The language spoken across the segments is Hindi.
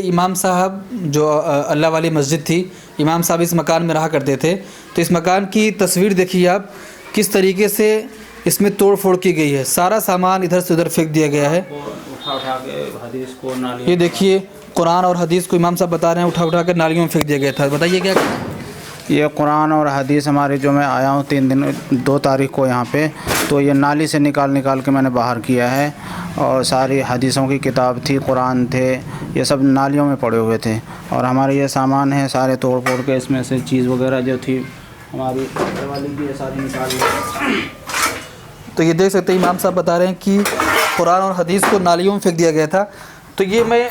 इमाम साहब जो अल्लाह वाली मस्जिद थी, इमाम साहब इस मकान में रहा करते थे। तो इस मकान की तस्वीर देखिए आप, किस तरीके से इसमें तोड़ फोड़ की गई है। सारा सामान इधर से उधर फेंक दिया गया है। उठा के हदीस को नाली, ये देखिए कुरान और हदीस को इमाम साहब बता रहे हैं उठा कर नालियों में फेंक दिया गया था। बताइए क्या। ये कुरान और हदीस हमारी जो मैं आया हूँ 2 तारीख को यहाँ पे, तो ये नाली से निकाल के मैंने बाहर किया है। और सारी हदीसों की किताब थी, कुरान थे, ये सब नालियों में पड़े हुए थे। और हमारे ये सामान है सारे तोड़ फोड़ के, इसमें से चीज़ वगैरह जो थी हमारी वाली की, ये सारी निकाल ली। तो ये देख सकते हैं इमाम साहब बता रहे हैं कि कुरान और हदीस को नालियों में फेंक दिया गया था। तो ये मैं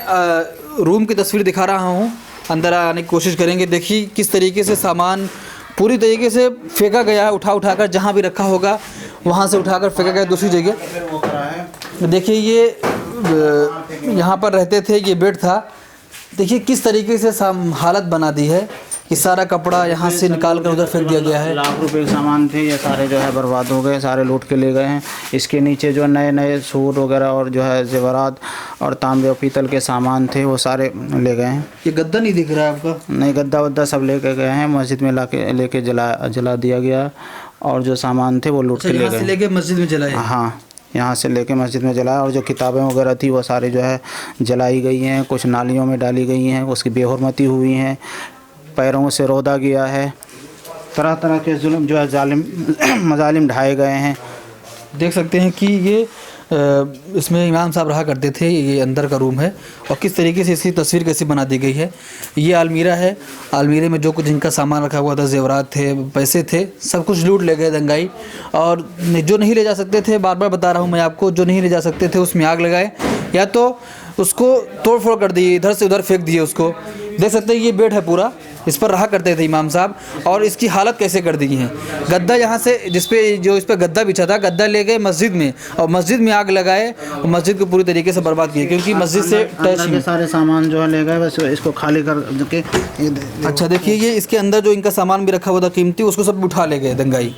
रूम की तस्वीर दिखा रहा हूँ, अंदर आने की कोशिश करेंगे। देखिए किस तरीके से सामान पूरी तरीके से फेंका गया है, उठा कर जहाँ भी रखा होगा वहाँ से उठाकर फेंका गया दूसरी जगह। देखिए ये यहाँ पर रहते थे, ये बेड था। देखिए किस तरीके से हालत बना दी है कि सारा कपड़ा यहाँ से निकाल कर उधर फेंक दिया गया है। लाख रुपए के सामान थे, ये सारे जो है बर्बाद हो गए, सारे लूट के ले गए हैं। इसके नीचे जो नए सूट वगैरह और जो है जेवरात और तांबे और पीतल के सामान थे वो सारे ले गए हैं। ये गद्दा नहीं दिख रहा है आपका? नहीं, गद्दा वद्दा सब लेके गए हैं, मस्जिद में लेके जला दिया गया। और जो सामान थे वो लूट के ले गए, लेके मस्जिद में जलाए। हाँ, यहाँ से लेके मस्जिद में जलाया। और जो किताबें वगैरह थी वो सारी जो है जलाई गई हैं, कुछ नालियों में डाली गई हैं, उसकी बेहुरमती हुई हैं, पैरों से रोदा गया है, तरह तरह के जुल्म जो है जालिम मजालिम ढाए गए हैं। देख सकते हैं कि ये इसमें इमाम साहब रहा करते थे। ये अंदर का रूम है और किस तरीके से इसकी तस्वीर कैसी बना दी गई है। ये अलमीरा है, अलमीरे में जो कुछ जिनका सामान रखा हुआ था, जेवरात थे, पैसे थे, सब कुछ लूट ले गए दंगाई। और जो नहीं ले जा सकते थे, बार बार बता रहा हूँ मैं आपको, जो नहीं ले जा सकते थे उसमें आग लगाए या तो उसको तोड़ फोड़ कर दिए, इधर से उधर फेंक दिए उसको। देख सकते हैं ये बेड है पूरा, इस पर रहा करते थे इमाम साहब। और इसकी हालत कैसे कर दी है। गद्दा यहाँ से इस पर गद्दा बिछा था, गद्दा ले गए मस्जिद में और मस्जिद में आग लगाए और मस्जिद को पूरी तरीके से बर्बाद किए, क्योंकि मस्जिद से टच सारे सामान जो है ले गए, बस इसको खाली कर के। अच्छा देखिए ये इसके अंदर जो इनका सामान भी रखा हुआ था कीमती, उसको सब उठा ले गए दंगाई।